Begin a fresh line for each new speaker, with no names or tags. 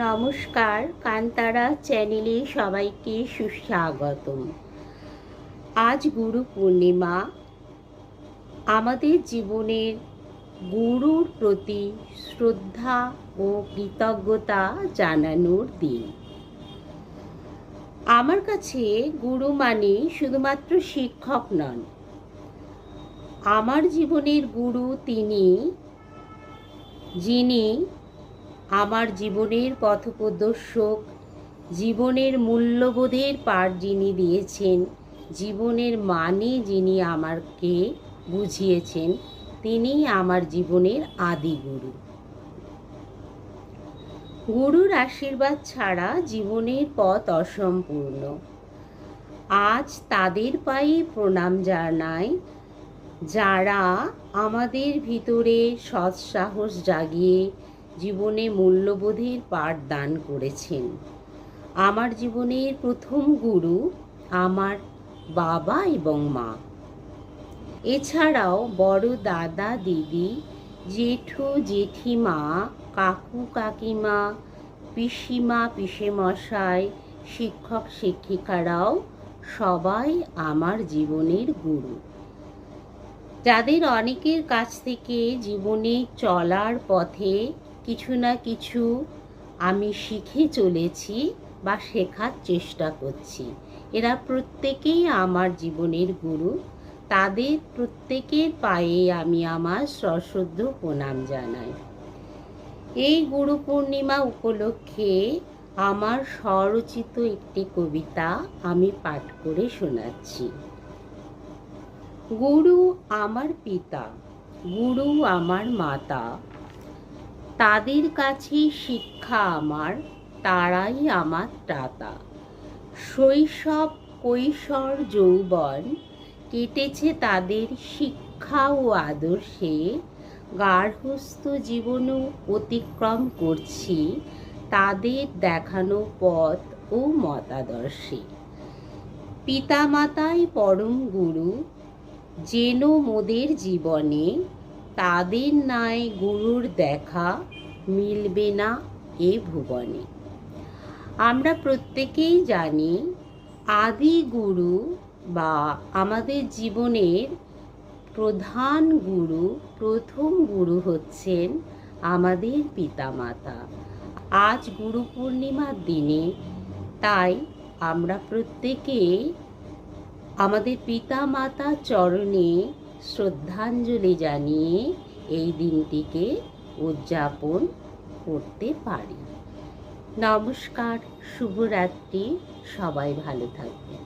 নমস্কার, কান্তারা চ্যানেলে সবাইকে সুস্বাগতম। আজ গুরু পূর্ণিমা। আমাদের জীবনের গুরুর প্রতি শ্রদ্ধা ও কৃতজ্ঞতা জানানোর দিন। আমার কাছে গুরু মানে শুধুমাত্র শিক্ষক নন। আমার জীবনের গুরু তিনি, যিনি আমার জীবনের পথপ্রদর্শক, জীবনের মূল্যবোধের পাঠ যিনি দিয়েছেন, জীবনের মানে যিনি আমাকে বুঝিয়েছেন, তিনি আমার জীবনের আদি গুরু। গুরুর আশীর্বাদ ছাড়া জীবনের পথ অসম্পূর্ণ। আজ তাদের পায়ে প্রণাম জানাই, যারা আমাদের ভিতরে সৎসাহস জাগিয়ে জীবনে মূল্যবোধের পাঠ দান করেছেন। আমার জীবনের প্রথম গুরু আমার বাবা এবং মা। এছাড়াও বড় দাদা দিদি, জেঠু জেঠিমা, কাকু কাকিমা, পিসিমা পিসেমশাই, শিক্ষক শিক্ষিকারাও সবাই আমার জীবনের গুরু, যাদের অনেকের কাছ থেকে জীবনে চলার পথে কিছু না কিছু আমি শিখে চলেছি বা শেখার চেষ্টা করছি। এরা প্রত্যেকেই আমার জীবনের গুরু। তাদের প্রত্যেকের পায়ে আমি আমার সশ্রদ্ধ প্রণাম জানাই। এই গুরু পূর্ণিমা উপলক্ষে আমার স্বরচিত একটি কবিতা আমি পাঠ করে শোনাচ্ছি। গুরু আমার পিতা, গুরু আমার মাতা, তাদের কাছে শিক্ষা আমার, তারাই আমার ত্রাতা। শৈশব কৈশোর যৌবন কেটেছে তাদের শিক্ষা ও আদর্শে, গার্হস্থ্য জীবনও অতিক্রম করছি তাদের দেখানো পথ ও মতাদর্শে। পিতামাতাই পরম গুরু, যেন মোদের জীবনে, তাদের ন্যায় গুরুর দেখা মিলবে না এ ভুবনে। আমরা প্রত্যেকেই জানি আদি গুরু বা আমাদের জীবনের প্রধান গুরু, প্রথম গুরু হচ্ছেন আমাদের পিতামাতা। আজ গুরু পূর্ণিমার দিনে তাই আমরা প্রত্যেকেই আমাদের পিতামাতার চরণে শ্রদ্ধাঞ্জলি জানিয়ে এই দিনটিকে উদযাপন করতে পারি। নমস্কার, শুভরাত্রি, সবাই ভালো থাকবেন।